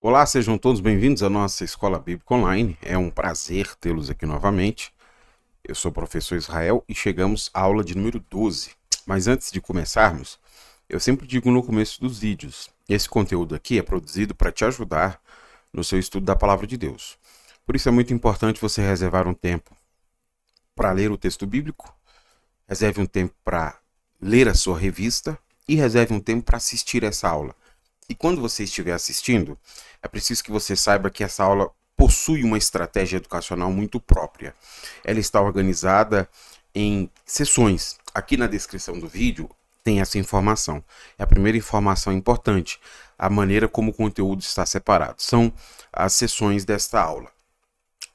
Olá, sejam todos bem-vindos à nossa Escola Bíblica Online. É um prazer tê-los aqui novamente. Eu sou o professor Israel e chegamos à aula de número 12. Mas antes de começarmos, eu sempre digo no começo dos vídeos, esse conteúdo aqui é produzido para te ajudar no seu estudo da Palavra de Deus. Por isso é muito importante você reservar um tempo para ler o texto bíblico, reserve um tempo para ler a sua revista e reserve um tempo para assistir essa aula. E quando você estiver assistindo, é preciso que você saiba que essa aula possui uma estratégia educacional muito própria. Ela está organizada em sessões. Aqui na descrição do vídeo tem essa informação. É a primeira informação importante, a maneira como o conteúdo está separado. São as sessões desta aula.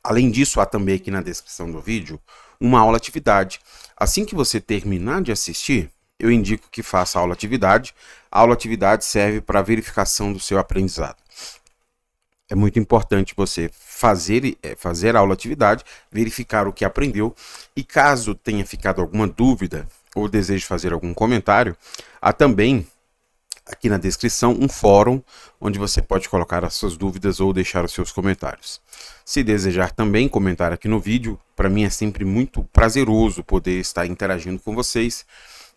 Além disso, há também aqui na descrição do vídeo uma aula-atividade. Assim que você terminar de assistir, eu indico que faça a aula-atividade. A aula-atividade serve para a verificação do seu aprendizado. É muito importante você fazer a aula-atividade, verificar o que aprendeu e caso tenha ficado alguma dúvida ou deseje fazer algum comentário, há também aqui na descrição um fórum onde você pode colocar as suas dúvidas ou deixar os seus comentários. Se desejar também comentar aqui no vídeo, para mim é sempre muito prazeroso poder estar interagindo com vocês.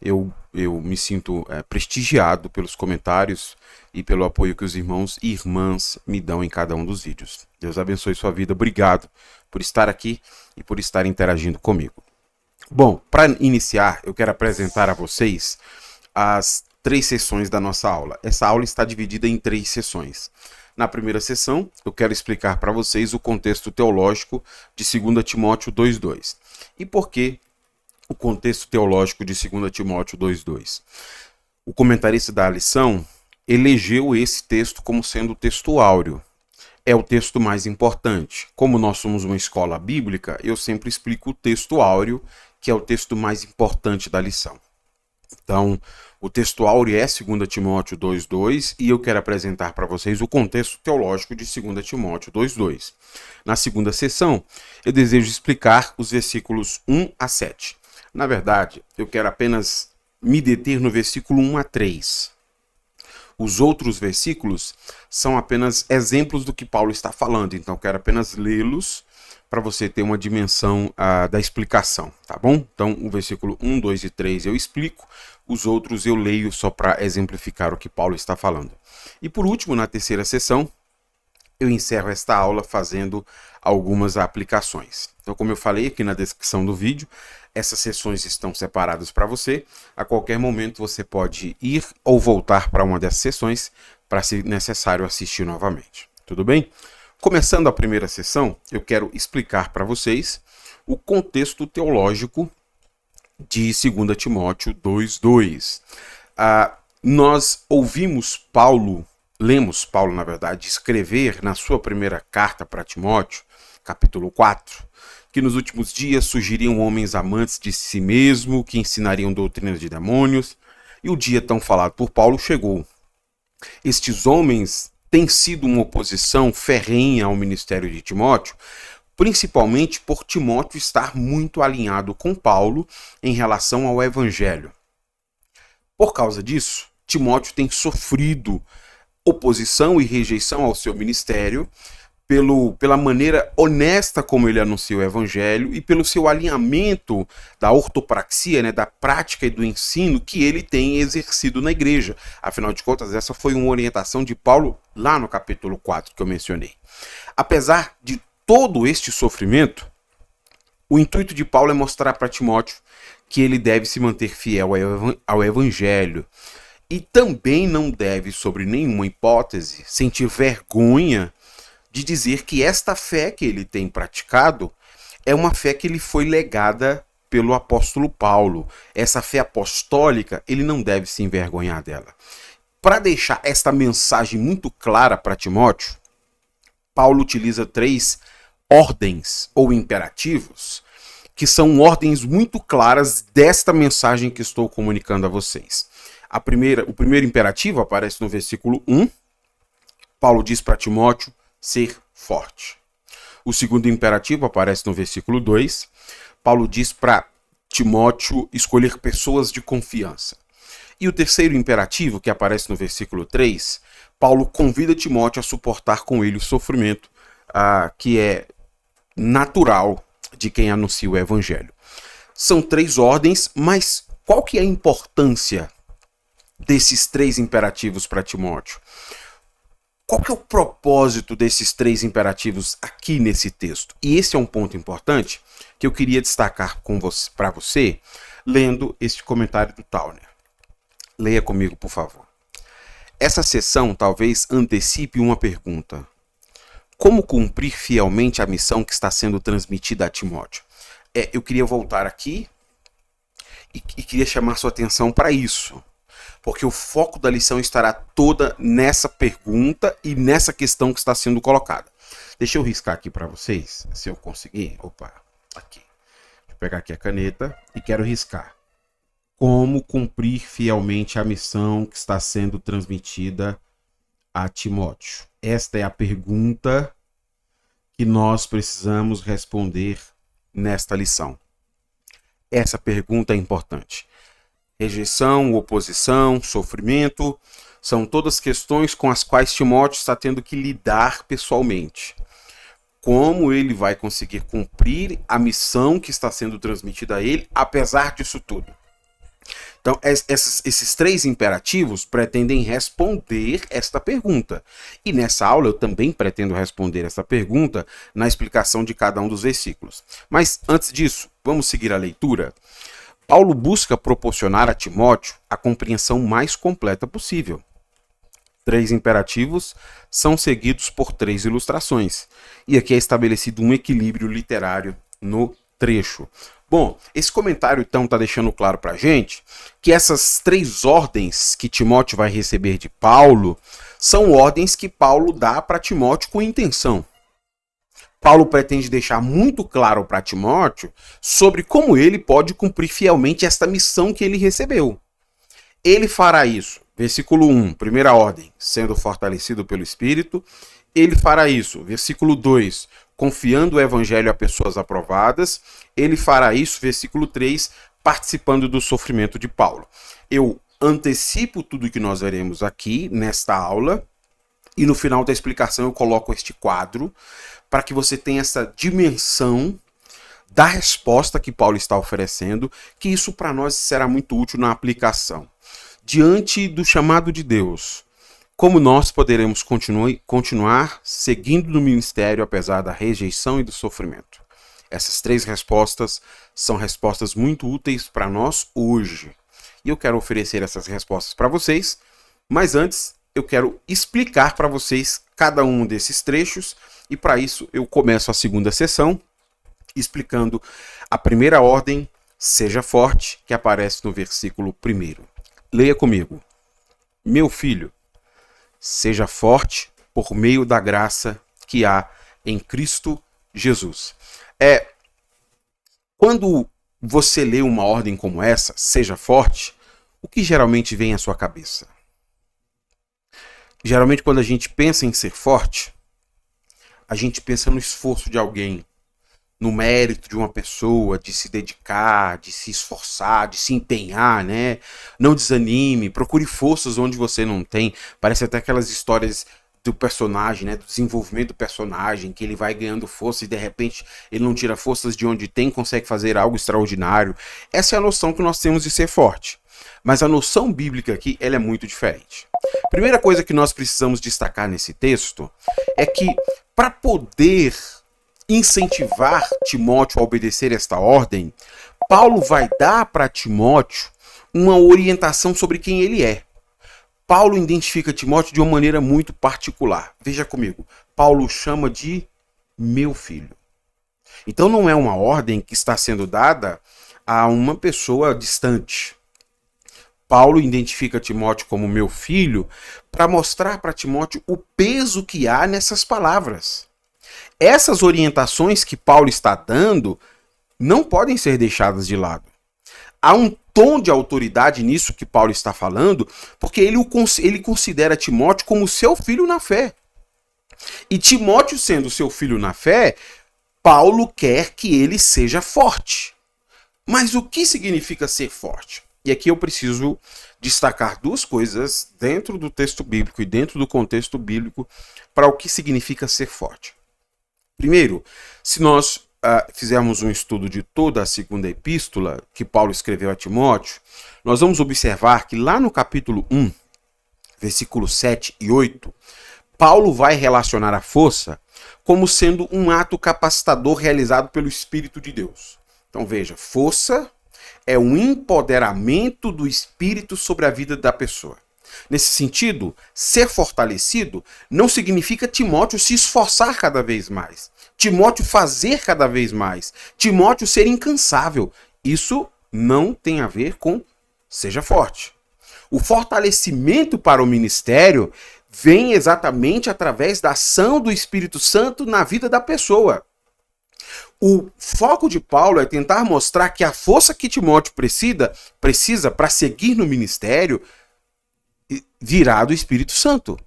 Eu me sinto prestigiado pelos comentários e pelo apoio que os irmãos e irmãs me dão em cada um dos vídeos. Deus abençoe sua vida. Obrigado por estar aqui e por estar interagindo comigo. Bom, para iniciar, eu quero apresentar a vocês as 3 sessões da nossa aula. Essa aula está dividida em 3 sessões. Na primeira sessão, eu quero explicar para vocês o contexto teológico de 2 Timóteo 2:2. E por que o contexto teológico de 2 Timóteo 2:2? O comentarista da lição elegeu esse texto como sendo o texto áureo. É o texto mais importante. Como nós somos uma escola bíblica, eu sempre explico o texto áureo, que é o texto mais importante da lição. Então, o texto áureo é 2 Timóteo 2:2 e eu quero apresentar para vocês o contexto teológico de 2 Timóteo 2:2. Na segunda sessão, eu desejo explicar os versículos 1 a 7. Na verdade, eu quero apenas me deter no versículo 1 a 3. Os outros versículos são apenas exemplos do que Paulo está falando, então eu quero apenas lê-los para você ter uma dimensão da explicação, tá bom? Então, o versículo 1, 2 e 3 eu explico, os outros eu leio só para exemplificar o que Paulo está falando. E por último, na terceira sessão, eu encerro esta aula fazendo algumas aplicações. Então, como eu falei aqui na descrição do vídeo, essas sessões estão separadas para você. A qualquer momento você pode ir ou voltar para uma dessas sessões para, se necessário, assistir novamente. Tudo bem? Começando a primeira sessão, eu quero explicar para vocês o contexto teológico de 2 Timóteo 2:2. Nós lemos Paulo, na verdade, escrever na sua primeira carta para Timóteo, capítulo 4, que nos últimos dias surgiriam homens amantes de si mesmo, que ensinariam doutrinas de demônios, e o dia tão falado por Paulo chegou. Estes homens têm sido uma oposição ferrenha ao ministério de Timóteo, principalmente por Timóteo estar muito alinhado com Paulo em relação ao evangelho. Por causa disso, Timóteo tem sofrido oposição e rejeição ao seu ministério pela maneira honesta como ele anuncia o evangelho e pelo seu alinhamento da ortopraxia, né, da prática e do ensino que ele tem exercido na igreja. Afinal de contas, essa foi uma orientação de Paulo lá no capítulo 4 que eu mencionei. Apesar de todo este sofrimento, o intuito de Paulo é mostrar para Timóteo que ele deve se manter fiel ao evangelho e também não deve, sob nenhuma hipótese, sentir vergonha de dizer que esta fé que ele tem praticado é uma fé que lhe foi legada pelo apóstolo Paulo. Essa fé apostólica, ele não deve se envergonhar dela. Para deixar esta mensagem muito clara para Timóteo, Paulo utiliza 3 ordens ou imperativos, que são ordens muito claras desta mensagem que estou comunicando a vocês. O primeiro imperativo aparece no versículo 1. Paulo diz para Timóteo ser forte. O segundo imperativo aparece no versículo 2. Paulo diz para Timóteo escolher pessoas de confiança. E o terceiro imperativo, que aparece no versículo 3, Paulo convida Timóteo a suportar com ele o sofrimento que é natural de quem anuncia o evangelho. São 3 ordens, mas qual que é a importância desses 3 imperativos para Timóteo? Qual que é o propósito desses 3 imperativos aqui nesse texto? E esse é um ponto importante que eu queria destacar para você, lendo este comentário do Towner. Leia comigo, por favor. Essa seção talvez antecipe uma pergunta. Como cumprir fielmente a missão que está sendo transmitida a Timóteo? Eu queria voltar aqui e queria chamar sua atenção para isso. Porque o foco da lição estará toda nessa pergunta e nessa questão que está sendo colocada. Deixa eu riscar aqui para vocês, se eu conseguir. Opa, aqui. Deixa eu pegar aqui a caneta e quero riscar. Como cumprir fielmente a missão que está sendo transmitida a Timóteo? Esta é a pergunta que nós precisamos responder nesta lição. Essa pergunta é importante. Rejeição, oposição, sofrimento, são todas questões com as quais Timóteo está tendo que lidar pessoalmente. Como ele vai conseguir cumprir a missão que está sendo transmitida a ele, apesar disso tudo? Então, esses 3 imperativos pretendem responder esta pergunta. E nessa aula eu também pretendo responder essa pergunta na explicação de cada um dos versículos. Mas antes disso, vamos seguir a leitura. Paulo busca proporcionar a Timóteo a compreensão mais completa possível. 3 imperativos são seguidos por 3 ilustrações. E aqui é estabelecido um equilíbrio literário no trecho. Bom, esse comentário então está deixando claro para a gente que essas 3 ordens que Timóteo vai receber de Paulo são ordens que Paulo dá para Timóteo com intenção. Paulo pretende deixar muito claro para Timóteo sobre como ele pode cumprir fielmente esta missão que ele recebeu. Ele fará isso, versículo 1, primeira ordem, sendo fortalecido pelo Espírito. Ele fará isso, versículo 2, confiando o evangelho a pessoas aprovadas. Ele fará isso, versículo 3, participando do sofrimento de Paulo. Eu antecipo tudo que nós veremos aqui nesta aula e no final da explicação eu coloco este quadro para que você tenha essa dimensão da resposta que Paulo está oferecendo, que isso para nós será muito útil na aplicação. Diante do chamado de Deus, como nós poderemos continuar seguindo no ministério apesar da rejeição e do sofrimento? Essas 3 respostas são respostas muito úteis para nós hoje. E eu quero oferecer essas respostas para vocês, mas antes eu quero explicar para vocês cada um desses trechos, e para isso eu começo a segunda sessão explicando a primeira ordem, seja forte, que aparece no versículo 1. Leia comigo. Meu filho, seja forte por meio da graça que há em Cristo Jesus. Quando você lê uma ordem como essa, seja forte, o que geralmente vem à sua cabeça? Geralmente quando a gente pensa em ser forte, a gente pensa no esforço de alguém, no mérito de uma pessoa, de se dedicar, de se esforçar, de se empenhar, né? Não desanime, procure forças onde você não tem. Parece até aquelas histórias do personagem, né? Do desenvolvimento do personagem, que ele vai ganhando força e de repente ele não tira forças de onde tem, consegue fazer algo extraordinário. Essa é a noção que nós temos de ser forte. Mas a noção bíblica aqui, ela é muito diferente. Primeira coisa que nós precisamos destacar nesse texto é que para poder incentivar Timóteo a obedecer esta ordem, Paulo vai dar para Timóteo uma orientação sobre quem ele é. Paulo identifica Timóteo de uma maneira muito particular. Veja comigo, Paulo chama de meu filho. Então não é uma ordem que está sendo dada a uma pessoa distante. Paulo identifica Timóteo como meu filho para mostrar para Timóteo o peso que há nessas palavras. Essas orientações que Paulo está dando não podem ser deixadas de lado. Há um tom de autoridade nisso que Paulo está falando, porque ele considera Timóteo como seu filho na fé. E Timóteo sendo seu filho na fé, Paulo quer que ele seja forte. Mas o que significa ser forte? E aqui eu preciso destacar duas coisas dentro do texto bíblico e dentro do contexto bíblico para o que significa ser forte. Primeiro, se nós fizermos um estudo de toda a segunda epístola que Paulo escreveu a Timóteo, nós vamos observar que lá no capítulo 1, versículos 7 e 8, Paulo vai relacionar a força como sendo um ato capacitador realizado pelo Espírito de Deus. Então veja, força é um empoderamento do Espírito sobre a vida da pessoa. Nesse sentido, ser fortalecido não significa Timóteo se esforçar cada vez mais, Timóteo fazer cada vez mais, Timóteo ser incansável. Isso não tem a ver com seja forte. O fortalecimento para o ministério vem exatamente através da ação do Espírito Santo na vida da pessoa. O foco de Paulo é tentar mostrar que a força que Timóteo precisa para seguir no ministério virá do Espírito Santo.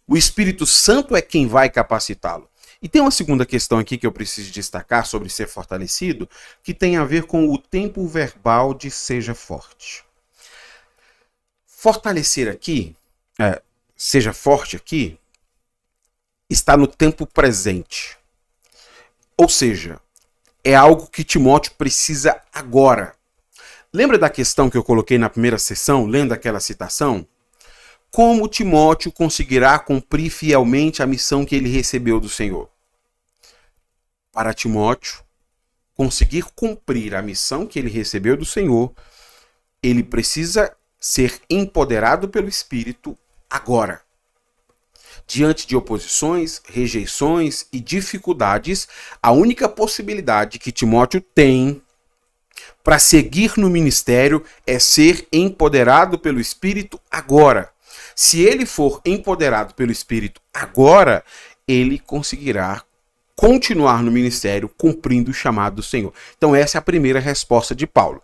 O Espírito Santo é quem vai capacitá-lo. E tem uma segunda questão aqui que eu preciso destacar sobre ser fortalecido, que tem a ver com o tempo verbal de seja forte. Fortalecer aqui, seja forte aqui, está no tempo presente. Ou seja, é algo que Timóteo precisa agora. Lembra da questão que eu coloquei na primeira sessão, lendo aquela citação? Como Timóteo conseguirá cumprir fielmente a missão que ele recebeu do Senhor? Para Timóteo conseguir cumprir a missão que ele recebeu do Senhor, ele precisa ser empoderado pelo Espírito agora. Diante de oposições, rejeições e dificuldades, a única possibilidade que Timóteo tem para seguir no ministério é ser empoderado pelo Espírito agora. Se ele for empoderado pelo Espírito agora, ele conseguirá continuar no ministério cumprindo o chamado do Senhor. Então essa é a primeira resposta de Paulo.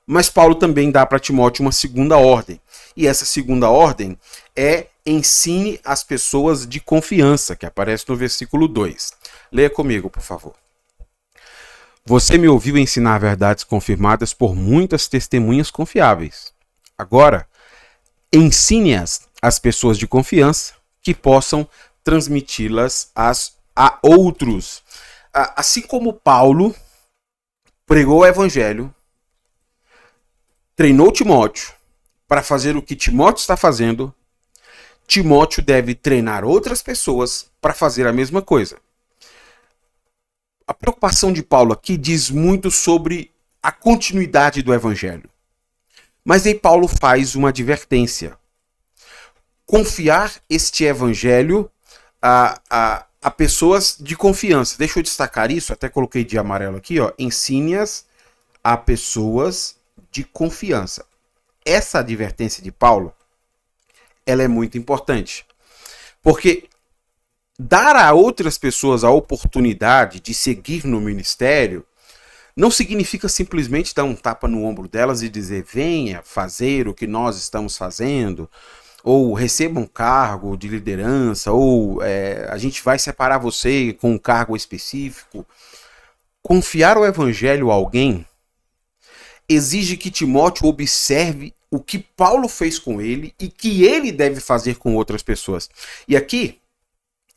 Mas Paulo também dá para Timóteo uma segunda ordem. E essa segunda ordem é ensine as pessoas de confiança, que aparece no versículo 2. Leia comigo, por favor. Você me ouviu ensinar verdades confirmadas por muitas testemunhas confiáveis. Agora, ensine-as às pessoas de confiança que possam transmiti-las a outros. Assim como Paulo pregou o evangelho, treinou Timóteo para fazer o que Timóteo está fazendo, Timóteo deve treinar outras pessoas para fazer a mesma coisa. A preocupação de Paulo aqui diz muito sobre a continuidade do evangelho. Mas aí Paulo faz uma advertência. Confiar este evangelho a pessoas de confiança. Deixa eu destacar isso, até coloquei de amarelo aqui, ó. Ensine-as a pessoas de confiança. Essa advertência de Paulo, ela é muito importante. Porque dar a outras pessoas a oportunidade de seguir no ministério não significa simplesmente dar um tapa no ombro delas e dizer venha fazer o que nós estamos fazendo, ou receba um cargo de liderança, ou a gente vai separar você com um cargo específico. Confiar o evangelho a alguém exige que Timóteo observe o que Paulo fez com ele e que ele deve fazer com outras pessoas. E aqui,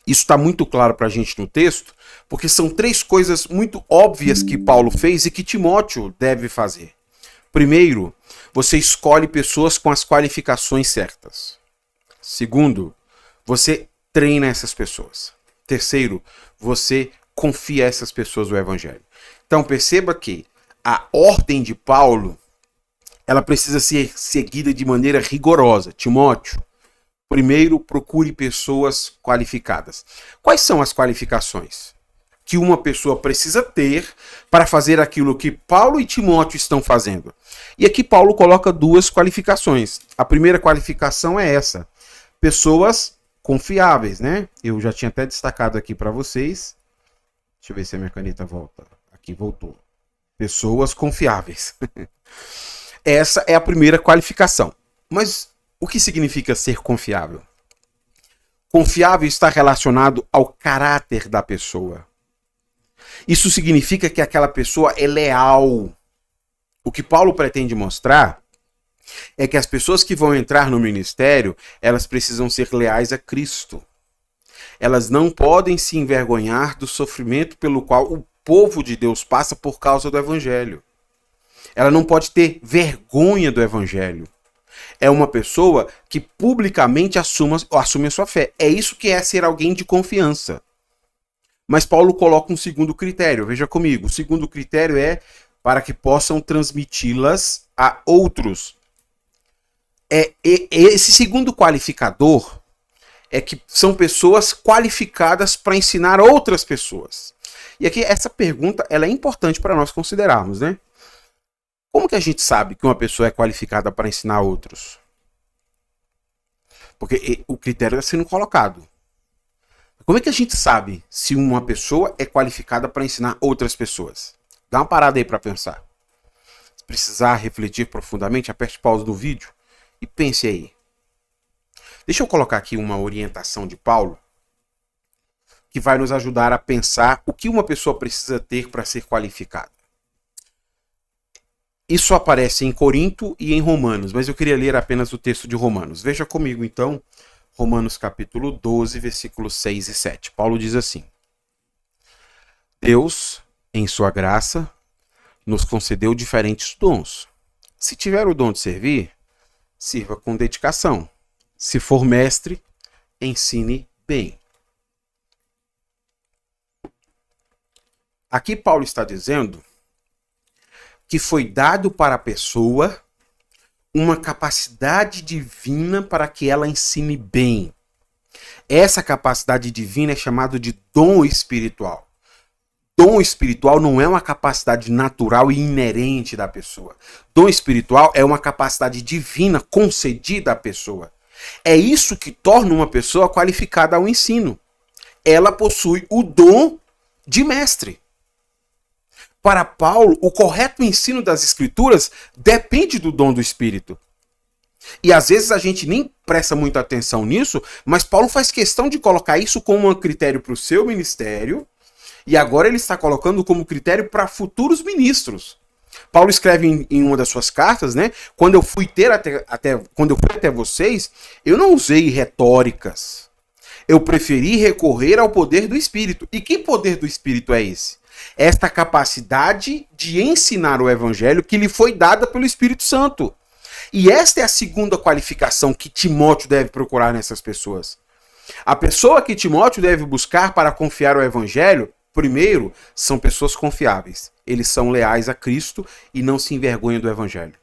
isso está muito claro para a gente no texto, porque são três coisas muito óbvias que Paulo fez e que Timóteo deve fazer. Primeiro, você escolhe pessoas com as qualificações certas. Segundo, você treina essas pessoas. Terceiro, você confia essas pessoas no evangelho. Então perceba que a ordem de Paulo, ela precisa ser seguida de maneira rigorosa. Timóteo, primeiro procure pessoas qualificadas. Quais são as qualificações que uma pessoa precisa ter para fazer aquilo que Paulo e Timóteo estão fazendo? E aqui Paulo coloca duas qualificações. A primeira qualificação é essa: pessoas confiáveis, né? Eu já tinha até destacado aqui para vocês. Deixa eu ver se a minha caneta volta. Aqui voltou. Pessoas confiáveis. Essa é a primeira qualificação. Mas o que significa ser confiável? Confiável está relacionado ao caráter da pessoa. Isso significa que aquela pessoa é leal. O que Paulo pretende mostrar É que as pessoas que vão entrar no ministério, elas precisam ser leais a Cristo. Elas não podem se envergonhar do sofrimento pelo qual o povo de Deus passa por causa do evangelho. Ela não pode ter vergonha do evangelho. É uma pessoa que publicamente assume a sua fé. É isso que é ser alguém de confiança. Mas Paulo coloca um segundo critério. Veja comigo. O segundo critério é para que possam transmiti-las a outros. Esse segundo qualificador é que são pessoas qualificadas para ensinar outras pessoas. E aqui essa pergunta ela é importante para nós considerarmos, né? Como que a gente sabe que uma pessoa é qualificada para ensinar outros? Porque o critério está sendo colocado. Como é que a gente sabe se uma pessoa é qualificada para ensinar outras pessoas? Dá uma parada aí para pensar. Se precisar refletir profundamente, aperte pausa no vídeo e pense aí. Deixa eu colocar aqui uma orientação de Paulo que vai nos ajudar a pensar o que uma pessoa precisa ter para ser qualificada. Isso aparece em Corinto e em Romanos, mas eu queria ler apenas o texto de Romanos. Veja comigo então, Romanos capítulo 12, versículos 6 e 7. Paulo diz assim: Deus, em sua graça, nos concedeu diferentes dons. Se tiver o dom de servir, sirva com dedicação. Se for mestre, ensine bem. Aqui Paulo está dizendo que foi dado para a pessoa uma capacidade divina para que ela ensine bem. Essa capacidade divina é chamada de dom espiritual. Dom espiritual não é uma capacidade natural e inerente da pessoa. Dom espiritual é uma capacidade divina concedida à pessoa. É isso que torna uma pessoa qualificada ao ensino. Ela possui o dom de mestre. Para Paulo, o correto ensino das Escrituras depende do dom do Espírito. E às vezes a gente nem presta muita atenção nisso, mas Paulo faz questão de colocar isso como um critério para o seu ministério, e agora ele está colocando como critério para futuros ministros. Paulo escreve em uma das suas cartas, né? Quando eu fui até vocês, eu não usei retóricas. Eu preferi recorrer ao poder do Espírito. E que poder do Espírito é esse? Esta capacidade de ensinar o evangelho que lhe foi dada pelo Espírito Santo. E esta é a segunda qualificação que Timóteo deve procurar nessas pessoas. A pessoa que Timóteo deve buscar para confiar o evangelho, primeiro, são pessoas confiáveis. Eles são leais a Cristo e não se envergonham do evangelho.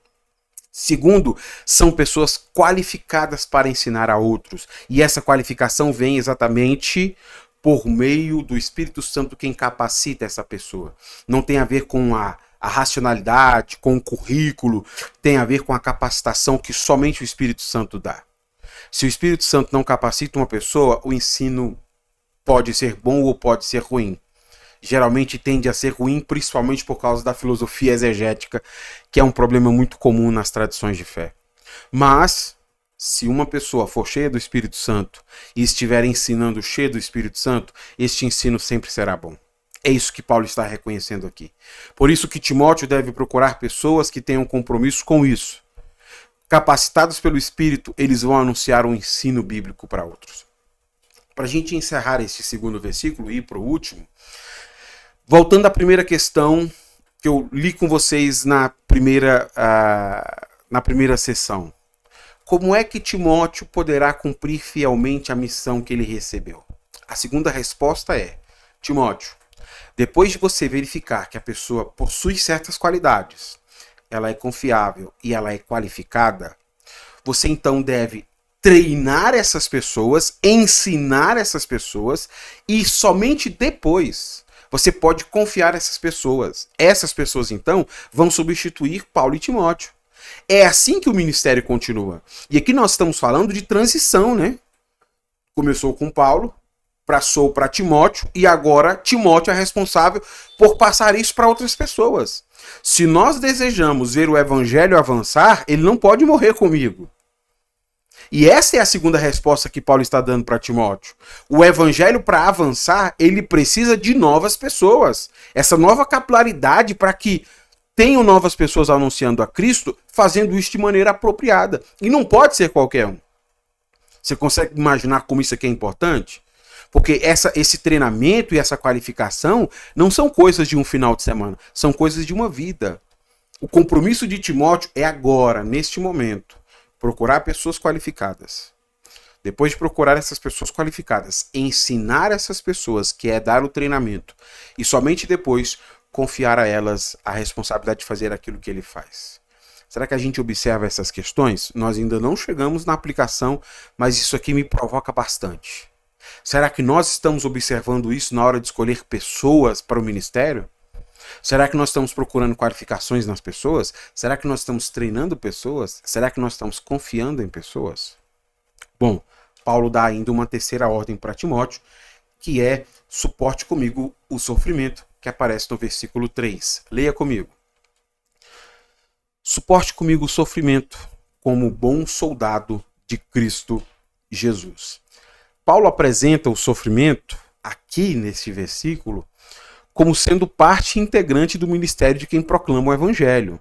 Segundo, são pessoas qualificadas para ensinar a outros. E essa qualificação vem exatamente por meio do Espírito Santo quem capacita essa pessoa. Não tem a ver com a racionalidade, com o currículo, tem a ver com a capacitação que somente o Espírito Santo dá. Se o Espírito Santo não capacita uma pessoa, o ensino pode ser bom ou pode ser ruim. Geralmente tende a ser ruim, principalmente por causa da filosofia exegética, que é um problema muito comum nas tradições de fé. Mas se uma pessoa for cheia do Espírito Santo e estiver ensinando cheia do Espírito Santo, este ensino sempre será bom. É isso que Paulo está reconhecendo aqui. Por isso que Timóteo deve procurar pessoas que tenham compromisso com isso. Capacitados pelo Espírito, eles vão anunciar um ensino bíblico para outros. Para a gente encerrar este segundo versículo e ir para o último, voltando à primeira questão que eu li com vocês na primeira sessão. Como é que Timóteo poderá cumprir fielmente a missão que ele recebeu? A segunda resposta é: Timóteo, depois de você verificar que a pessoa possui certas qualidades, ela é confiável e ela é qualificada, você então deve treinar essas pessoas, ensinar essas pessoas e somente depois você pode confiar nessas pessoas. Essas pessoas, então, vão substituir Paulo e Timóteo. É assim que o ministério continua. E aqui nós estamos falando de transição, né? Começou com Paulo, passou para Timóteo, e agora Timóteo é responsável por passar isso para outras pessoas. Se nós desejamos ver o evangelho avançar, ele não pode morrer comigo. E essa é a segunda resposta que Paulo está dando para Timóteo. O evangelho, para avançar, ele precisa de novas pessoas. Essa nova capilaridade para que Tenho novas pessoas anunciando a Cristo, fazendo isso de maneira apropriada. E não pode ser qualquer um. Você consegue imaginar como isso aqui é importante? Porque esse treinamento e essa qualificação não são coisas de um final de semana, são coisas de uma vida. O compromisso de Timóteo é agora, neste momento, procurar pessoas qualificadas. Depois de procurar essas pessoas qualificadas, ensinar essas pessoas, que é dar o treinamento, e somente depois confiar a elas a responsabilidade de fazer aquilo que ele faz. Será que a gente observa essas questões? Nós ainda não chegamos na aplicação, mas isso aqui me provoca bastante. Será que nós estamos observando isso na hora de escolher pessoas para o ministério? Será que nós estamos procurando qualificações nas pessoas? Será que nós estamos treinando pessoas? Será que nós estamos confiando em pessoas? Bom, Paulo dá ainda uma terceira ordem para Timóteo, que é suporte comigo o sofrimento, que aparece no versículo 3. Leia comigo. Suporte comigo o sofrimento como bom soldado de Cristo Jesus. Paulo apresenta o sofrimento, aqui nesse versículo, como sendo parte integrante do ministério de quem proclama o Evangelho.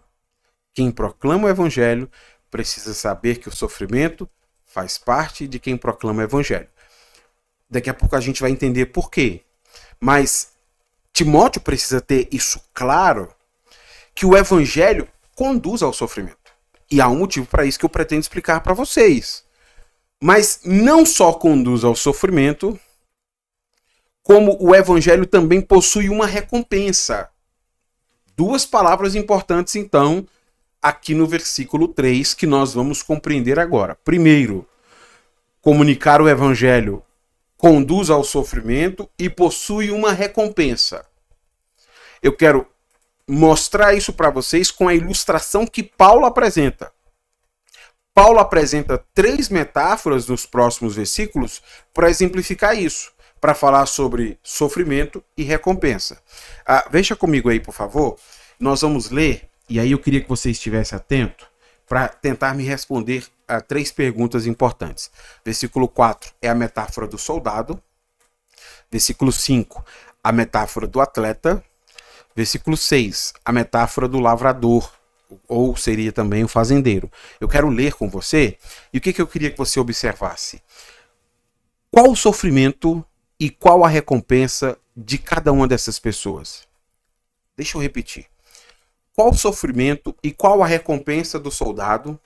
Quem proclama o Evangelho precisa saber que o sofrimento faz parte de quem proclama o Evangelho. Daqui a pouco a gente vai entender por quê. Mas Timóteo precisa ter isso claro, que o Evangelho conduz ao sofrimento. E há um motivo para isso que eu pretendo explicar para vocês. Mas não só conduz ao sofrimento, como o Evangelho também possui uma recompensa. Duas palavras importantes, então, aqui no versículo 3, que nós vamos compreender agora. Primeiro, comunicar o Evangelho conduz ao sofrimento e possui uma recompensa. Eu quero mostrar isso para vocês com a ilustração que Paulo apresenta. Paulo apresenta 3 metáforas nos próximos versículos para exemplificar isso, para falar sobre sofrimento e recompensa. Veja comigo aí, por favor. Nós vamos ler, e aí eu queria que você estivesse atento para tentar me responder a 3 perguntas importantes. Versículo 4 é a metáfora do soldado. Versículo 5, a metáfora do atleta. Versículo 6, a metáfora do lavrador, ou seria também o fazendeiro. Eu quero ler com você, e o que eu queria que você observasse? Qual o sofrimento e qual a recompensa de cada uma dessas pessoas? Deixa eu repetir. Qual o sofrimento e qual a recompensa do soldado?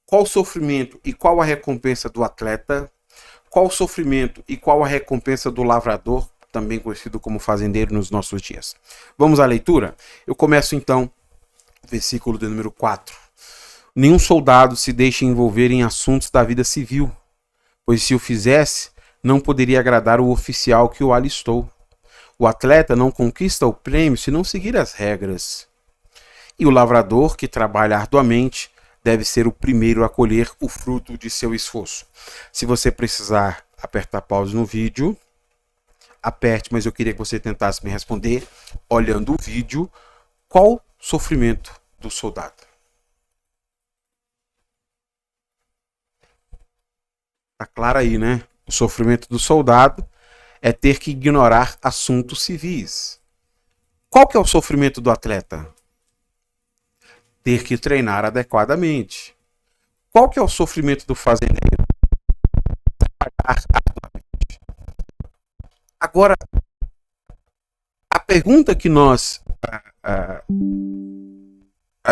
Qual o sofrimento e qual a recompensa do atleta? Qual o sofrimento e qual a recompensa do lavrador, também conhecido como fazendeiro nos nossos dias? Vamos à leitura? Eu começo então, versículo de número 4. Nenhum soldado se deixa envolver em assuntos da vida civil, pois se o fizesse, não poderia agradar o oficial que o alistou. O atleta não conquista o prêmio se não seguir as regras. E o lavrador, que trabalha arduamente, deve ser o primeiro a colher o fruto de seu esforço. Se você precisar apertar pause no vídeo, aperte, mas eu queria que você tentasse me responder, olhando o vídeo, qual sofrimento do soldado? Tá claro aí, né? O sofrimento do soldado é ter que ignorar assuntos civis. Qual que é o sofrimento do atleta? Ter que treinar adequadamente. Qual que é o sofrimento do fazendeiro? Trabalhar arduamente. Agora, a pergunta que nós...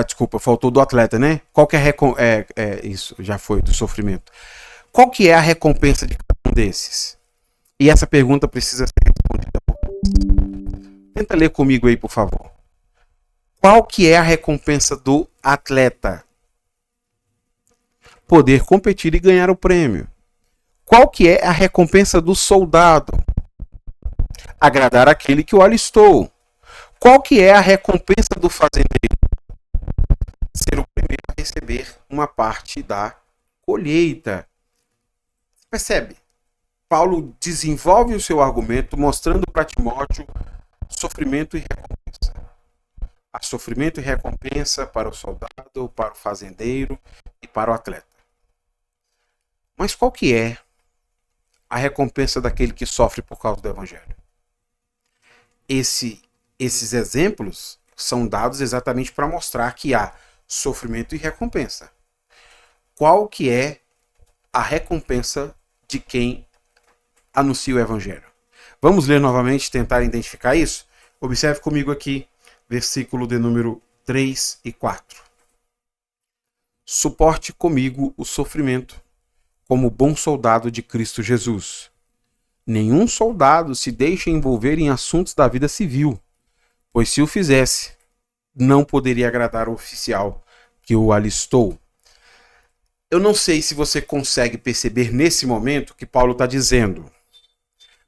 desculpa, faltou do atleta, né? Qual que é isso já foi do sofrimento. Qual que é a recompensa de cada um desses? E essa pergunta precisa ser respondida por todos. Tenta ler comigo aí, por favor. Qual que é a recompensa do atleta? Poder competir e ganhar o prêmio. Qual que é a recompensa do soldado? Agradar aquele que o alistou. Qual que é a recompensa do fazendeiro? Ser o primeiro a receber uma parte da colheita. Percebe? Paulo desenvolve o seu argumento mostrando para Timóteo sofrimento e recompensa. Há sofrimento e recompensa para o soldado, para o fazendeiro e para o atleta. Mas qual que é a recompensa daquele que sofre por causa do Evangelho? Esses exemplos são dados exatamente para mostrar que há sofrimento e recompensa. Qual que é a recompensa de quem anuncia o evangelho? Vamos ler novamente, tentar identificar isso? Observe comigo aqui, versículo de número 3 e 4. Suporte comigo o sofrimento, como bom soldado de Cristo Jesus. Nenhum soldado se deixa envolver em assuntos da vida civil, pois se o fizesse, não poderia agradar o oficial que o alistou. Eu não sei se você consegue perceber nesse momento o que Paulo está dizendo,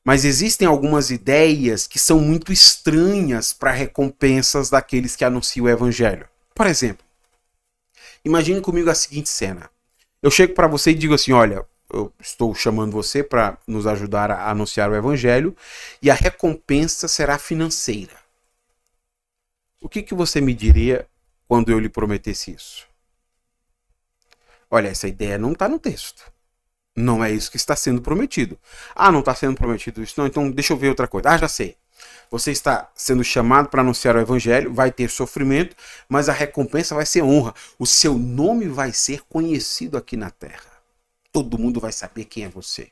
mas existem algumas ideias que são muito estranhas para recompensas daqueles que anunciam o evangelho. Por exemplo, imagine comigo a seguinte cena. Eu chego para você e digo assim, olha, eu estou chamando você para nos ajudar a anunciar o evangelho e a recompensa será financeira. O que você me diria quando eu lhe prometesse isso? Olha, essa ideia não está no texto. Não é isso que está sendo prometido. Ah, não está sendo prometido isso? Não, então deixa eu ver outra coisa. Ah, já sei. Você está sendo chamado para anunciar o evangelho, vai ter sofrimento, mas a recompensa vai ser honra. O seu nome vai ser conhecido aqui na terra. Todo mundo vai saber quem é você.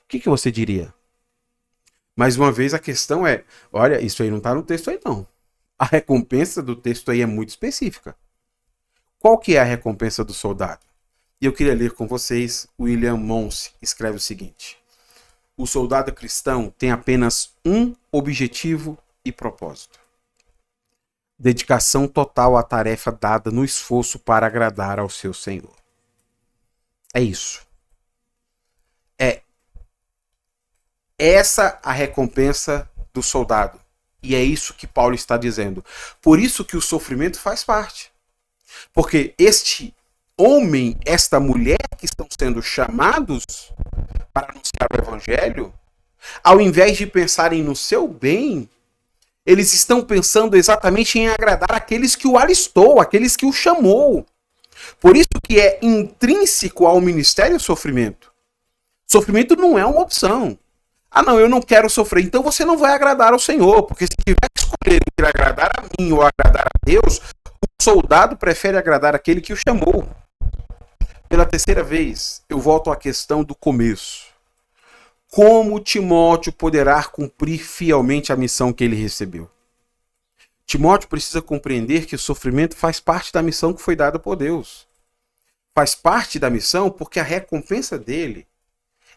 O que você diria? Mais uma vez, a questão é, olha, isso aí não está no texto aí não. A recompensa do texto aí é muito específica. Qual que é a recompensa do soldado? E eu queria ler com vocês, William Monse escreve o seguinte: o soldado cristão tem apenas um objetivo e propósito: dedicação total à tarefa dada no esforço para agradar ao seu Senhor. É isso. É essa a recompensa do soldado. E é isso que Paulo está dizendo. Por isso que o sofrimento faz parte. Porque este homem, esta mulher que estão sendo chamados para anunciar o evangelho, ao invés de pensarem no seu bem, eles estão pensando exatamente em agradar aqueles que o alistou, aqueles que o chamou. Por isso que é intrínseco ao ministério o sofrimento. Sofrimento não é uma opção. Ah, não, eu não quero sofrer. Então você não vai agradar ao Senhor, porque se tiver que escolher entre agradar a mim ou agradar a Deus, o soldado prefere agradar aquele que o chamou. Pela terceira vez, eu volto à questão do começo. Como Timóteo poderá cumprir fielmente a missão que ele recebeu? Timóteo precisa compreender que o sofrimento faz parte da missão que foi dada por Deus. Faz parte da missão porque a recompensa dele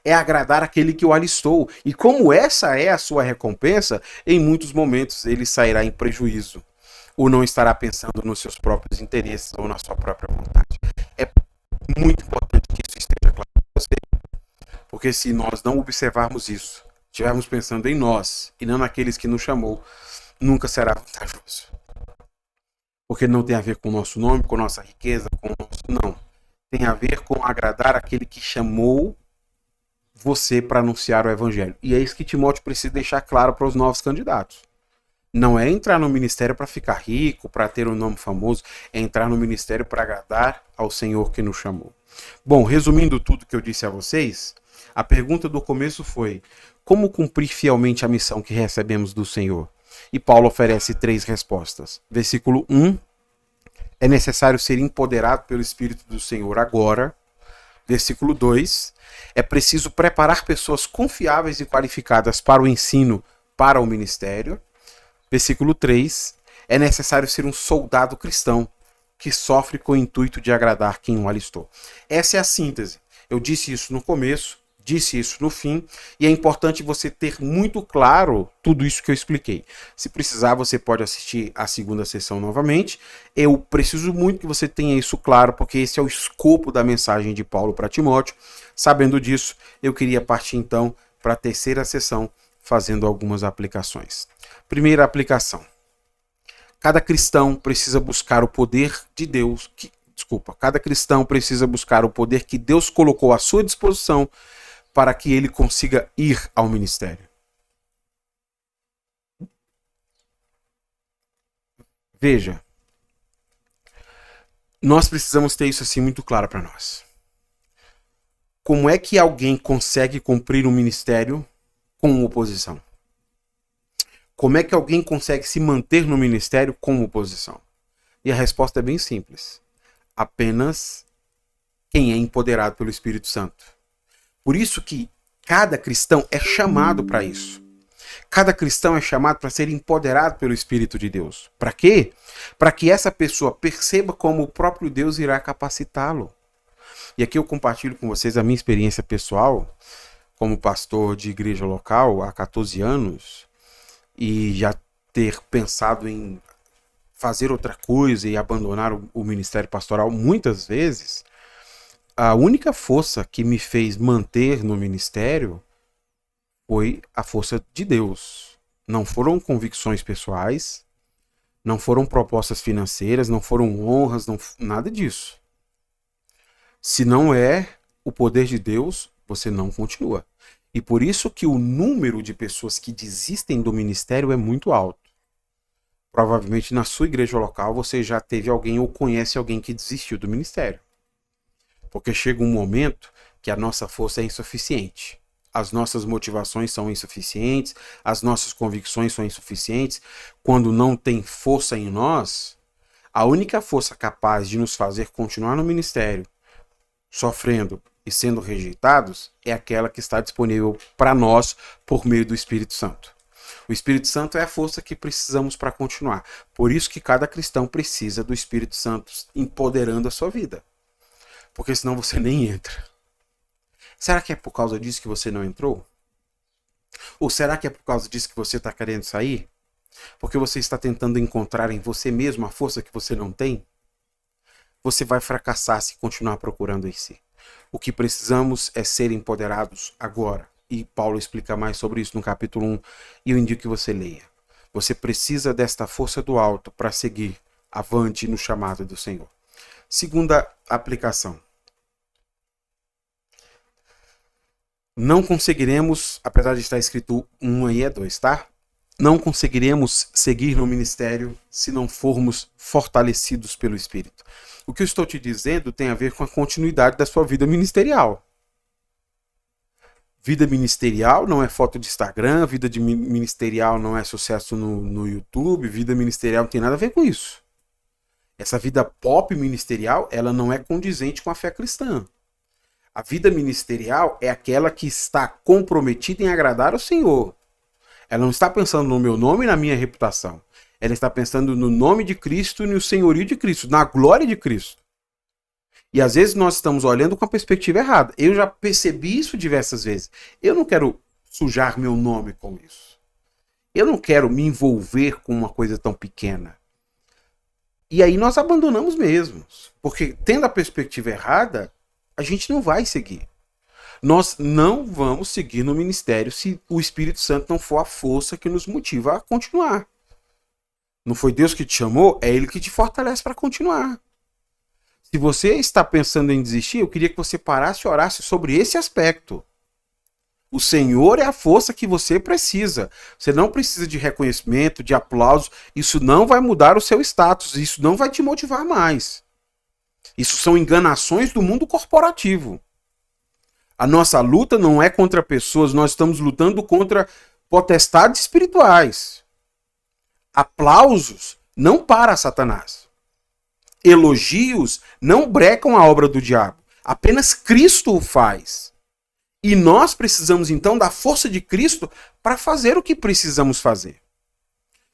é agradar aquele que o alistou. E como essa é a sua recompensa, em muitos momentos ele sairá em prejuízo. Ou não estará pensando nos seus próprios interesses ou na sua própria vontade. É muito importante que isso esteja claro para você. Porque se nós não observarmos isso, estivermos pensando em nós e não naqueles que nos chamou, nunca será vantajoso. Porque não tem a ver com o nosso nome, com a nossa riqueza, com o nosso... Não. Tem a ver com agradar aquele que chamou você para anunciar o evangelho. E é isso que Timóteo precisa deixar claro para os novos candidatos. Não é entrar no ministério para ficar rico, para ter um nome famoso, é entrar no ministério para agradar ao Senhor que nos chamou. Bom, resumindo tudo que eu disse a vocês, a pergunta do começo foi: como cumprir fielmente a missão que recebemos do Senhor? E Paulo oferece 3 respostas. Versículo 1, é necessário ser empoderado pelo Espírito do Senhor agora. Versículo 2, é preciso preparar pessoas confiáveis e qualificadas para o ensino, para o ministério. Versículo 3, é necessário ser um soldado cristão que sofre com o intuito de agradar quem o alistou. Essa é a síntese. Eu disse isso no começo, disse isso no fim, e é importante você ter muito claro tudo isso que eu expliquei. Se precisar, você pode assistir a segunda sessão novamente. Eu preciso muito que você tenha isso claro, porque esse é o escopo da mensagem de Paulo para Timóteo. Sabendo disso, eu queria partir então para a terceira sessão, fazendo algumas aplicações. Primeira aplicação. Cada cristão precisa buscar o poder de Deus. Cada cristão precisa buscar o poder que Deus colocou à sua disposição para que ele consiga ir ao ministério. Veja, nós precisamos ter isso assim muito claro para nós. Como é que alguém consegue cumprir um ministério com oposição? Como é que alguém consegue se manter no ministério com oposição? E a resposta é bem simples. Apenas quem é empoderado pelo Espírito Santo. Por isso que cada cristão é chamado para isso. Cada cristão é chamado para ser empoderado pelo Espírito de Deus. Para quê? Para que essa pessoa perceba como o próprio Deus irá capacitá-lo. E aqui eu compartilho com vocês a minha experiência pessoal como pastor de igreja local há 14 anos e já ter pensado em fazer outra coisa e abandonar o ministério pastoral muitas vezes. A única força que me fez manter no ministério foi a força de Deus. Não foram convicções pessoais, não foram propostas financeiras, não foram honras, nada disso. Se não é o poder de Deus, você não continua. E por isso que o número de pessoas que desistem do ministério é muito alto. Provavelmente na sua igreja local você já teve alguém ou conhece alguém que desistiu do ministério. Porque chega um momento que a nossa força é insuficiente. As nossas motivações são insuficientes, as nossas convicções são insuficientes. Quando não tem força em nós, a única força capaz de nos fazer continuar no ministério, sofrendo e sendo rejeitados, é aquela que está disponível para nós por meio do Espírito Santo. O Espírito Santo é a força que precisamos para continuar. Por isso que cada cristão precisa do Espírito Santo empoderando a sua vida. Porque senão você nem entra. Será que é por causa disso que você não entrou? Ou será que é por causa disso que você está querendo sair? Porque você está tentando encontrar em você mesmo a força que você não tem? Você vai fracassar se continuar procurando em si. O que precisamos é ser empoderados agora. E Paulo explica mais sobre isso no capítulo 1. E eu indico que você leia. Você precisa desta força do alto para seguir avante no chamado do Senhor. Segunda aplicação. Não conseguiremos, apesar de estar escrito 1 aí é 2, tá? Não conseguiremos seguir no ministério se não formos fortalecidos pelo Espírito. O que eu estou te dizendo tem a ver com a continuidade da sua vida ministerial. Vida ministerial não é foto de Instagram, vida ministerial não é sucesso no YouTube, vida ministerial não tem nada a ver com isso. Essa vida pop ministerial, ela não é condizente com a fé cristã. A vida ministerial é aquela que está comprometida em agradar ao Senhor. Ela não está pensando no meu nome e na minha reputação. Ela está pensando no nome de Cristo e no senhorio de Cristo, na glória de Cristo. E às vezes nós estamos olhando com a perspectiva errada. Eu já percebi isso diversas vezes. Eu não quero sujar meu nome com isso. Eu não quero me envolver com uma coisa tão pequena. E aí nós abandonamos mesmo. Porque tendo a perspectiva errada, a gente não vai seguir. Nós não vamos seguir no ministério se o Espírito Santo não for a força que nos motiva a continuar. Não foi Deus que te chamou, é Ele que te fortalece para continuar. Se você está pensando em desistir, eu queria que você parasse e orasse sobre esse aspecto. O Senhor é a força que você precisa. Você não precisa de reconhecimento, de aplauso. Isso não vai mudar o seu status. Isso não vai te motivar mais. Isso são enganações do mundo corporativo. A nossa luta não é contra pessoas, nós estamos lutando contra potestades espirituais. Aplausos não para Satanás. Elogios não brecam a obra do diabo. Apenas Cristo o faz. E nós precisamos então da força de Cristo para fazer o que precisamos fazer.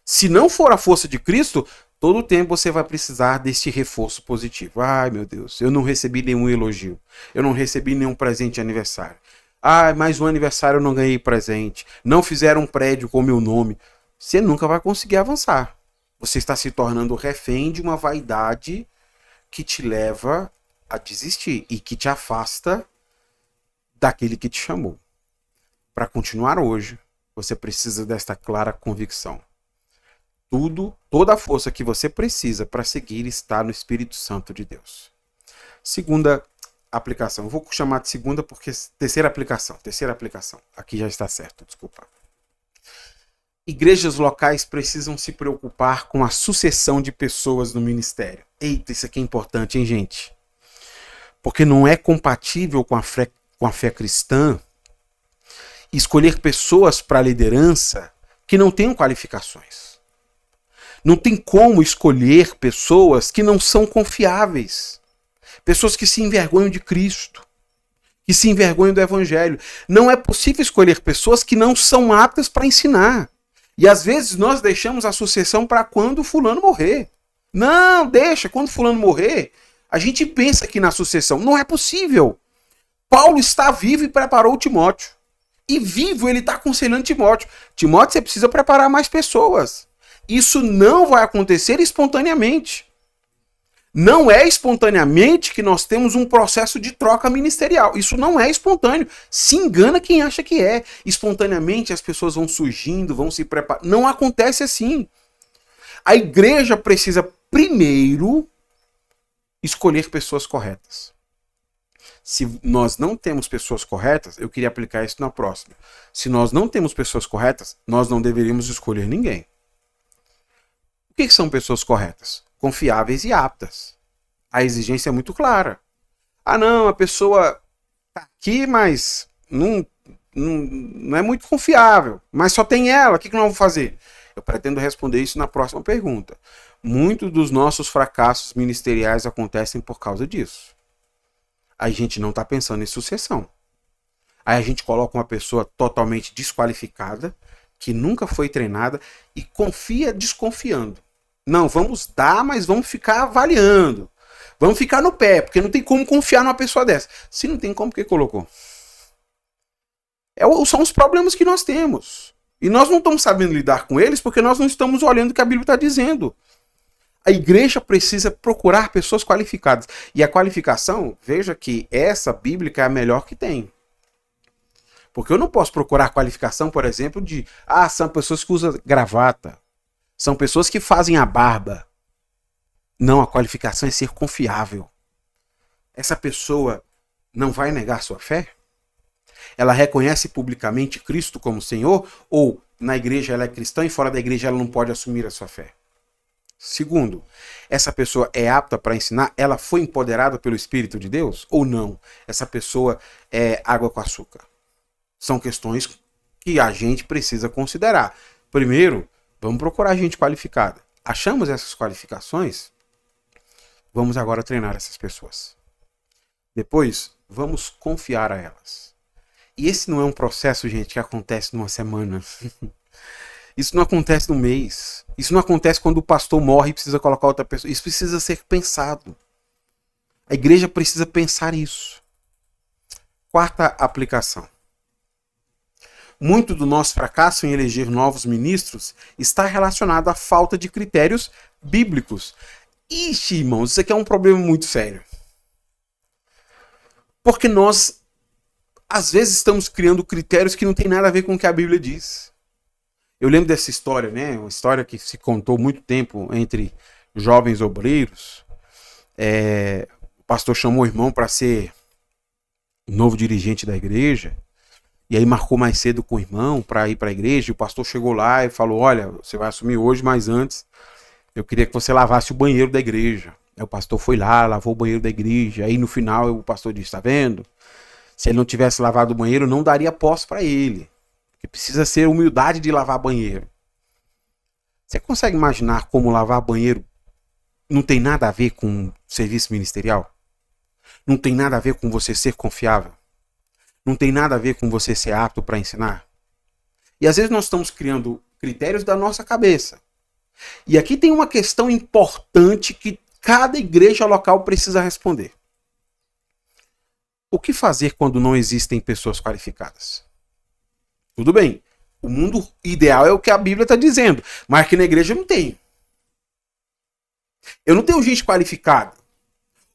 Se não for a força de Cristo, todo o tempo você vai precisar deste reforço positivo. Ai, meu Deus, eu não recebi nenhum elogio. Eu não recebi nenhum presente de aniversário. Ai, mais um aniversário eu não ganhei presente. Não fizeram um prédio com o meu nome. Você nunca vai conseguir avançar. Você está se tornando refém de uma vaidade que te leva a desistir e que te afasta daquele que te chamou. Para continuar hoje, você precisa desta clara convicção. Toda a força que você precisa para seguir está no Espírito Santo de Deus. Segunda aplicação. Eu vou chamar de segunda porque terceira aplicação. Aqui já está certo, desculpa. Igrejas locais precisam se preocupar com a sucessão de pessoas no ministério. Eita, isso aqui é importante, hein, gente? Porque não é compatível com a fé cristã escolher pessoas para a liderança que não tenham qualificações. Não tem como escolher pessoas que não são confiáveis. Pessoas que se envergonham de Cristo, que se envergonham do Evangelho. Não é possível escolher pessoas que não são aptas para ensinar. E às vezes nós deixamos a sucessão para quando fulano morrer. Não, deixa, quando fulano morrer, a gente pensa aqui na sucessão. Não é possível. Paulo está vivo e preparou Timóteo. E vivo ele está aconselhando Timóteo. Timóteo, você precisa preparar mais pessoas. Isso não vai acontecer espontaneamente. Não é espontaneamente que nós temos um processo de troca ministerial. Isso não é espontâneo. Se engana quem acha que é. Espontaneamente as pessoas vão surgindo, vão se preparando. Não acontece assim. A igreja precisa primeiro escolher pessoas corretas. Se nós não temos pessoas corretas, eu queria aplicar isso na próxima. Se nós não temos pessoas corretas, nós não deveríamos escolher ninguém. O que são pessoas corretas? Confiáveis e aptas. A exigência é muito clara. Ah, não, a pessoa está aqui, mas não é muito confiável. Mas só tem ela, o que nós vamos fazer? Eu pretendo responder isso na próxima pergunta. Muitos dos nossos fracassos ministeriais acontecem por causa disso. A gente não está pensando em sucessão. Aí a gente coloca uma pessoa totalmente desqualificada, que nunca foi treinada, e confia desconfiando. Não, vamos dar, mas vamos ficar avaliando. Vamos ficar no pé, porque não tem como confiar numa pessoa dessa. Se não tem como, por que colocou? São os problemas que nós temos. E nós não estamos sabendo lidar com eles porque nós não estamos olhando o que a Bíblia está dizendo. A igreja precisa procurar pessoas qualificadas. E a qualificação, veja que essa bíblica é a melhor que tem. Porque eu não posso procurar qualificação, por exemplo, de são pessoas que usam gravata. São pessoas que fazem a barba. Não, a qualificação é ser confiável. Essa pessoa não vai negar sua fé? Ela reconhece publicamente Cristo como Senhor? Ou na igreja ela é cristã e fora da igreja ela não pode assumir a sua fé? Segundo, essa pessoa é apta para ensinar? Ela foi empoderada pelo Espírito de Deus? Ou não? Essa pessoa é água com açúcar? São questões que a gente precisa considerar. Primeiro, vamos procurar gente qualificada. Achamos essas qualificações? Vamos agora treinar essas pessoas. Depois, vamos confiar a elas. E esse não é um processo, gente, que acontece numa semana. Isso não acontece num mês. Isso não acontece quando o pastor morre e precisa colocar outra pessoa. Isso precisa ser pensado. A igreja precisa pensar isso. Quarta aplicação. Muito do nosso fracasso em eleger novos ministros está relacionado à falta de critérios bíblicos. Ixi, irmãos, isso aqui é um problema muito sério. Porque nós, às vezes, estamos criando critérios que não tem nada a ver com o que a Bíblia diz. Eu lembro dessa história, né? Uma história que se contou muito tempo entre jovens obreiros. O pastor chamou o irmão para ser o novo dirigente da igreja. E aí marcou mais cedo com o irmão para ir para a igreja. E o pastor chegou lá e falou: olha, você vai assumir hoje, mas antes eu queria que você lavasse o banheiro da igreja. Aí o pastor foi lá, lavou o banheiro da igreja. Aí no final o pastor disse: tá vendo? Se ele não tivesse lavado o banheiro, não daria posse para ele. Porque precisa ser humildade de lavar banheiro. Você consegue imaginar como lavar banheiro não tem nada a ver com serviço ministerial? Não tem nada a ver com você ser confiável? Não tem nada a ver com você ser apto para ensinar? E às vezes nós estamos criando critérios da nossa cabeça. E aqui tem uma questão importante que cada igreja local precisa responder. O que fazer quando não existem pessoas qualificadas? Tudo bem, o mundo ideal é o que a Bíblia está dizendo, mas aqui na igreja eu não tenho. Eu não tenho gente qualificada.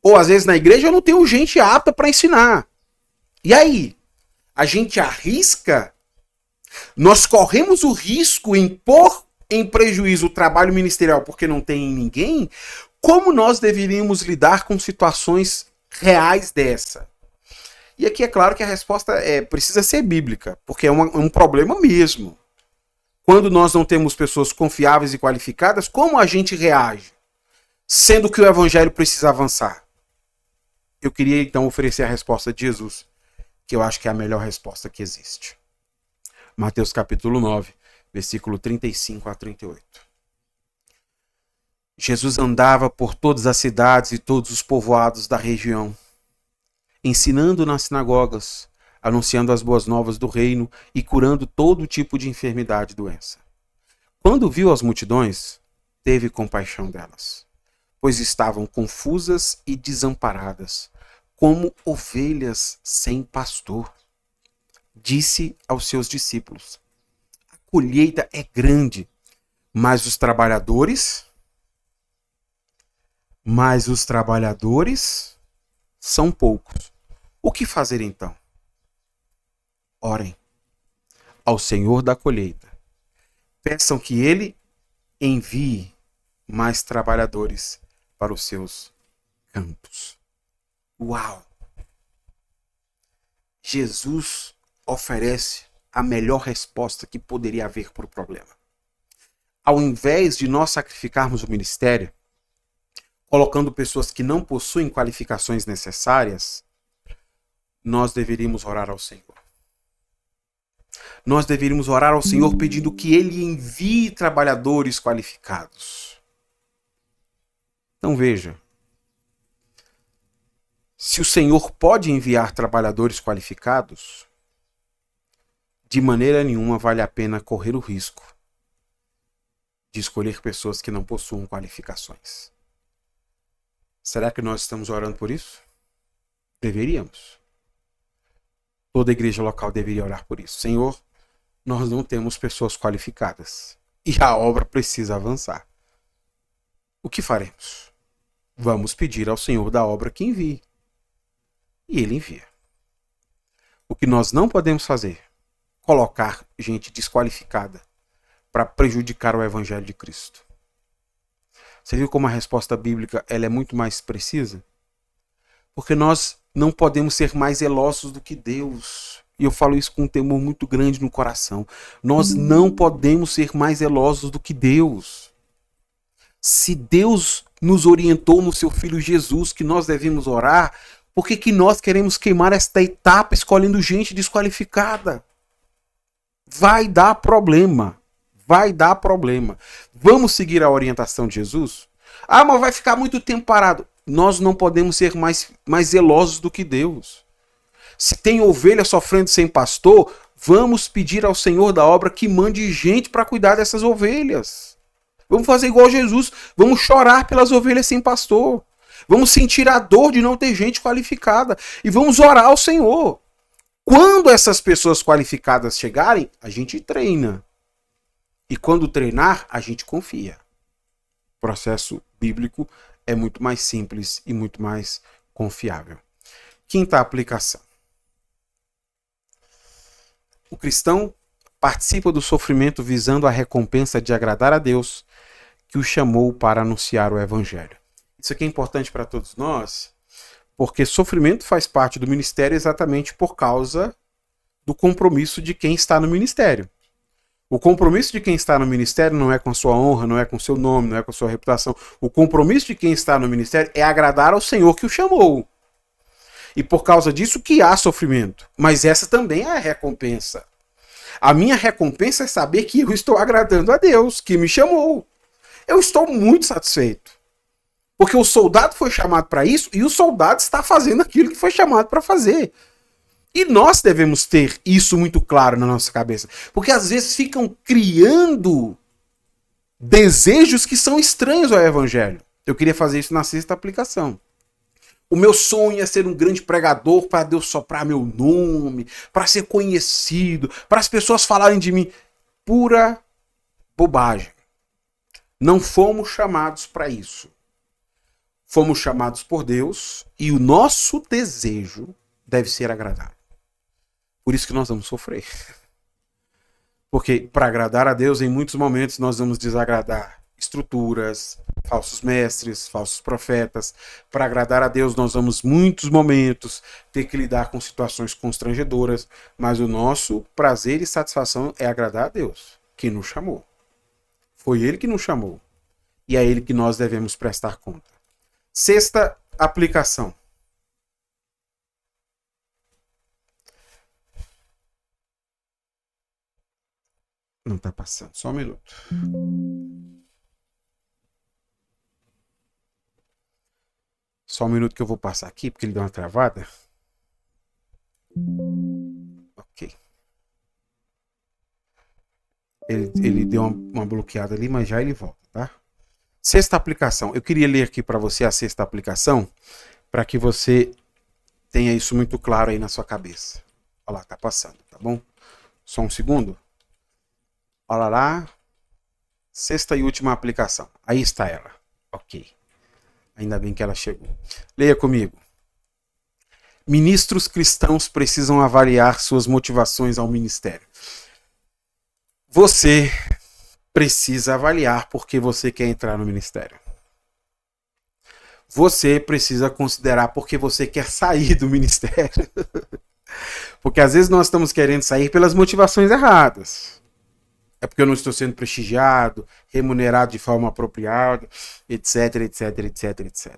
Ou às vezes na igreja eu não tenho gente apta para ensinar. E aí? A gente arrisca? Nós corremos o risco em pôr em prejuízo o trabalho ministerial porque não tem ninguém? Como nós deveríamos lidar com situações reais dessa? E aqui é claro que a resposta precisa ser bíblica, porque é um problema mesmo. Quando nós não temos pessoas confiáveis e qualificadas, como a gente reage? Sendo que o evangelho precisa avançar. Eu queria então oferecer a resposta de Jesus, que eu acho que é a melhor resposta que existe. Mateus capítulo 9, versículo 35 a 38. Jesus andava por todas as cidades e todos os povoados da região, ensinando nas sinagogas, anunciando as boas novas do reino e curando todo tipo de enfermidade e doença. Quando viu as multidões, teve compaixão delas, pois estavam confusas e desamparadas, como ovelhas sem pastor. Disse aos seus discípulos: a colheita é grande, mas os trabalhadores são poucos. O que fazer então? Orem ao Senhor da colheita. Peçam que ele envie mais trabalhadores para os seus campos. Uau! Jesus oferece a melhor resposta que poderia haver para o problema. Ao invés de nós sacrificarmos o ministério, colocando pessoas que não possuem qualificações necessárias, nós deveríamos orar ao Senhor. Nós deveríamos orar ao Senhor pedindo que Ele envie trabalhadores qualificados. Então veja, se o Senhor pode enviar trabalhadores qualificados, de maneira nenhuma vale a pena correr o risco de escolher pessoas que não possuam qualificações. Será que nós estamos orando por isso? Deveríamos. Toda igreja local deveria orar por isso. Senhor, nós não temos pessoas qualificadas e a obra precisa avançar. O que faremos? Vamos pedir ao Senhor da obra que envie. E Ele envia. O que nós não podemos fazer, colocar gente desqualificada para prejudicar o Evangelho de Cristo. Você viu como a resposta bíblica ela é muito mais precisa? Porque nós não podemos ser mais zelosos do que Deus. E eu falo isso com um temor muito grande no coração. Nós não podemos ser mais zelosos do que Deus. Se Deus nos orientou no seu Filho Jesus que nós devemos orar, por que nós queremos queimar esta etapa escolhendo gente desqualificada? Vai dar problema. Vai dar problema. Vamos seguir a orientação de Jesus? Ah, mas vai ficar muito tempo parado. Nós não podemos ser mais zelosos do que Deus. Se tem ovelha sofrendo sem pastor, vamos pedir ao Senhor da obra que mande gente para cuidar dessas ovelhas. Vamos fazer igual Jesus. Vamos chorar pelas ovelhas sem pastor. Vamos sentir a dor de não ter gente qualificada. E vamos orar ao Senhor. Quando essas pessoas qualificadas chegarem, a gente treina. E quando treinar, a gente confia. O processo bíblico é muito mais simples e muito mais confiável. Quinta aplicação. O cristão participa do sofrimento visando a recompensa de agradar a Deus, que o chamou para anunciar o Evangelho. Isso aqui é importante para todos nós, porque sofrimento faz parte do ministério exatamente por causa do compromisso de quem está no ministério. O compromisso de quem está no ministério não é com a sua honra, não é com o seu nome, não é com a sua reputação. O compromisso de quem está no ministério é agradar ao Senhor que o chamou. E por causa disso que há sofrimento. Mas essa também é a recompensa. A minha recompensa é saber que eu estou agradando a Deus, que me chamou. Eu estou muito satisfeito. Porque o soldado foi chamado para isso e o soldado está fazendo aquilo que foi chamado para fazer. E nós devemos ter isso muito claro na nossa cabeça. Porque às vezes ficam criando desejos que são estranhos ao Evangelho. Eu queria fazer isso na sexta aplicação. O meu sonho é ser um grande pregador para Deus soprar meu nome, para ser conhecido, para as pessoas falarem de mim. Pura bobagem. Não fomos chamados para isso. Fomos chamados por Deus e o nosso desejo deve ser agradável. Por isso que nós vamos sofrer. Porque para agradar a Deus, em muitos momentos, nós vamos desagradar estruturas, falsos mestres, falsos profetas. Para agradar a Deus, nós vamos, em muitos momentos, ter que lidar com situações constrangedoras. Mas o nosso prazer e satisfação é agradar a Deus, que nos chamou. Foi Ele que nos chamou. E é Ele que nós devemos prestar conta. Sexta aplicação. Não tá passando, só um minuto. Só um minuto que eu vou passar aqui, porque ele deu uma travada. Ok. Ele deu uma bloqueada ali, mas já ele volta, tá? Sexta aplicação. Eu queria ler aqui para você a sexta aplicação, para que você tenha isso muito claro aí na sua cabeça. Olha lá, tá passando, tá bom? Só um segundo. Olha lá. Sexta e última aplicação. Aí está ela. Ok. Ainda bem que ela chegou. Leia comigo. Ministros cristãos precisam avaliar suas motivações ao ministério. Você precisa avaliar porque você quer entrar no ministério. Você precisa considerar porque você quer sair do ministério. Porque às vezes nós estamos querendo sair pelas motivações erradas. É porque eu não estou sendo prestigiado, remunerado de forma apropriada, etc, etc, etc, etc.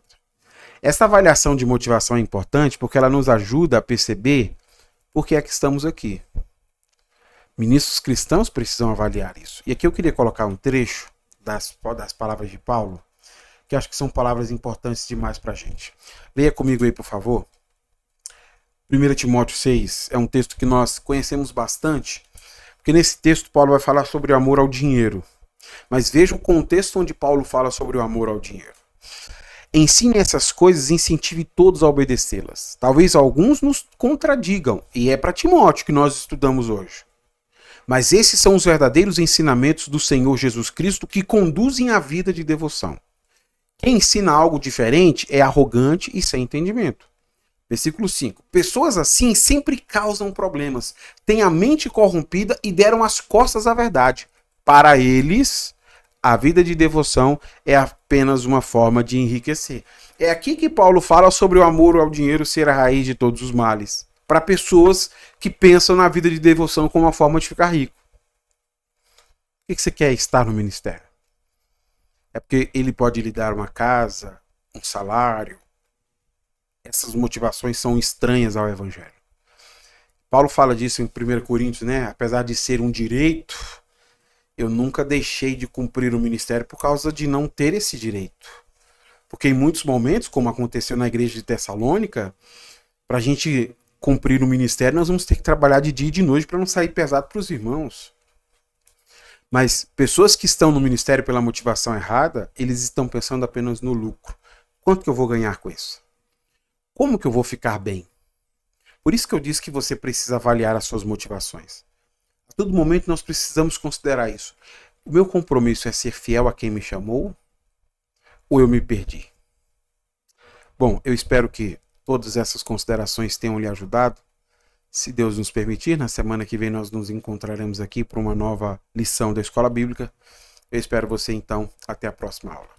Essa avaliação de motivação é importante porque ela nos ajuda a perceber por que é que estamos aqui. Ministros cristãos precisam avaliar isso. E aqui eu queria colocar um trecho das palavras de Paulo, que acho que são palavras importantes demais para a gente. Leia comigo aí, por favor. 1 Timóteo 6 é um texto que nós conhecemos bastante, porque nesse texto Paulo vai falar sobre o amor ao dinheiro. Mas veja o contexto onde Paulo fala sobre o amor ao dinheiro. Ensine essas coisas e incentive todos a obedecê-las. Talvez alguns nos contradigam, e é para Timóteo que nós estudamos hoje. Mas esses são os verdadeiros ensinamentos do Senhor Jesus Cristo que conduzem a vida de devoção. Quem ensina algo diferente é arrogante e sem entendimento. Versículo 5. Pessoas assim sempre causam problemas, têm a mente corrompida e deram as costas à verdade. Para eles, a vida de devoção é apenas uma forma de enriquecer. É aqui que Paulo fala sobre o amor ao dinheiro ser a raiz de todos os males. Para pessoas que pensam na vida de devoção como uma forma de ficar rico. Por que você quer estar no ministério? É porque ele pode lhe dar uma casa, um salário. Essas motivações são estranhas ao evangelho. Paulo fala disso em 1 Coríntios, né? Apesar de ser um direito, eu nunca deixei de cumprir o ministério por causa de não ter esse direito. Porque em muitos momentos, como aconteceu na igreja de Tessalônica, para a gente cumprir o ministério, nós vamos ter que trabalhar de dia e de noite para não sair pesado para os irmãos. Mas pessoas que estão no ministério pela motivação errada, eles estão pensando apenas no lucro. Quanto que eu vou ganhar com isso? Como que eu vou ficar bem? Por isso que eu disse que você precisa avaliar as suas motivações. A todo momento nós precisamos considerar isso. O meu compromisso é ser fiel a quem me chamou? Ou eu me perdi? Bom, eu espero que todas essas considerações tenham lhe ajudado. Se Deus nos permitir, na semana que vem nós nos encontraremos aqui para uma nova lição da Escola Bíblica. Eu espero você então. Até a próxima aula.